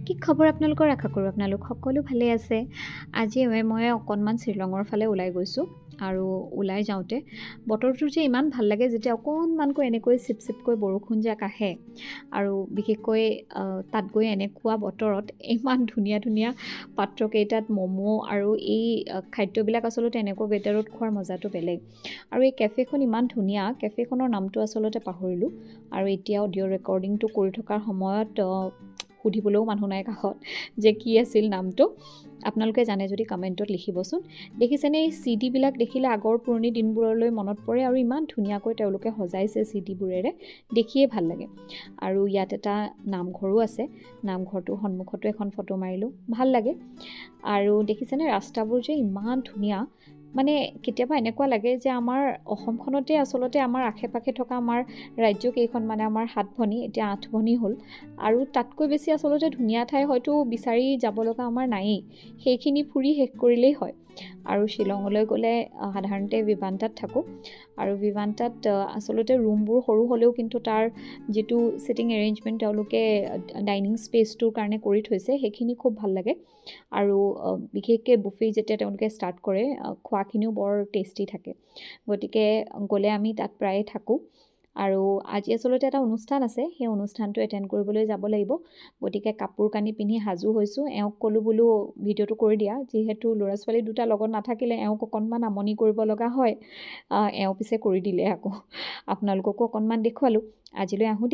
কি খবৰ আপোনালোকৰ? আশা কৰোঁ আপোনালোক সকলো ভালে আছে। আজি মই অকণমান শ্বিলঙৰ ফালে ওলাই গৈছোঁ আৰু ওলাই যাওঁতে বতৰটো যে ইমান ভাল লাগে যেতিয়া অকণমানকৈ এনেকৈ চিপচিপকৈ বৰষুণ যাক আহে আৰু বিশেষকৈ তাত গৈ এনেকুৱা বতৰত ইমান ধুনীয়া ধুনীয়া পাত্ৰকেইটাত ম'ম' আৰু এই খাদ্যবিলাক আচলতে এনেকুৱা ৱেডাৰত খোৱাৰ মজাটো বেলেগ। আৰু এই কেফেখন ইমান ধুনীয়া, কেফেখনৰ নামটো আচলতে পাহৰিলোঁ আৰু এতিয়া অডিঅ' ৰেকৰ্ডিংটো কৰি থকাৰ সময়ত সুধিবলৈও মানুহ নাই কাষত যে কি আছিল নামটো। আপোনালোকে জানে যদি কমেণ্টত লিখিবচোন। দেখিছেনে এই চিডিবিলাক দেখিলে আগৰ পুৰণি দিনবোৰলৈ মনত পৰে আৰু ইমান ধুনীয়াকৈ তেওঁলোকে সজাইছে চিডিবোৰেৰে, দেখিয়ে ভাল লাগে। আৰু ইয়াত এটা নামঘৰো আছে, নামঘৰটোৰ সন্মুখতো এখন ফটো মাৰিলোঁ, ভাল লাগে। আৰু দেখিছেনে ৰাস্তাবোৰ যে ইমান ধুনীয়া, মানে কেতিয়াবা এনেকুৱা লাগে যে আমাৰ অসমখনতে আচলতে আমাৰ আশে পাশে থকা আমাৰ ৰাজ্যকেইখন মানে আমাৰ 7 ভনী এতিয়া 8 ভনী হ'ল আৰু তাতকৈ বেছি আচলতে ধুনীয়া ঠাই হয়তো বিচাৰি যাব লগা আমাৰ নায়েই, সেইখিনি ফুৰি শেষ কৰিলেই হয়। আৰু শ্বিলঙলৈ গ'লে সাধাৰণতে ভিভান্তাত থাকোঁ আৰু ভিভান্তাত আচলতে ৰুমবোৰ সৰু হ'লেও কিন্তু তাৰ যিটো ছিটিং এৰেঞ্জমেণ্ট তেওঁলোকে ডাইনিং স্পেচটোৰ কাৰণে কৰি থৈছে সেইখিনি খুব ভাল লাগে। আৰু বিশেষকৈ বুফে যেতিয়া তেওঁলোকে ষ্টাৰ্ট কৰে খোৱাখিনিও বৰ টেষ্টি থাকে, গতিকে গ'লে আমি তাত প্ৰায়ে থাকোঁ। আৰু আজি আচলতে এটা অনুষ্ঠান আছে, সেই অনুষ্ঠানটো এটেণ্ড কৰিবলৈ যাব লাগিব, গতিকে কাপোৰ কানি পিন্ধি সাজু হৈছোঁ। এওঁক ক'লোঁ বোলো ভিডিঅ'টো কৰি দিয়া, যিহেতু ল'ৰা ছোৱালী দুটা লগত নাথাকিলে এওঁক অকণমান আমনি কৰিব লগা হয়। এওঁ পিছে কৰি দিলে আকৌ আপোনালোককো অকণমান দেখুৱালোঁ। আজিলৈ আহোঁ দেই।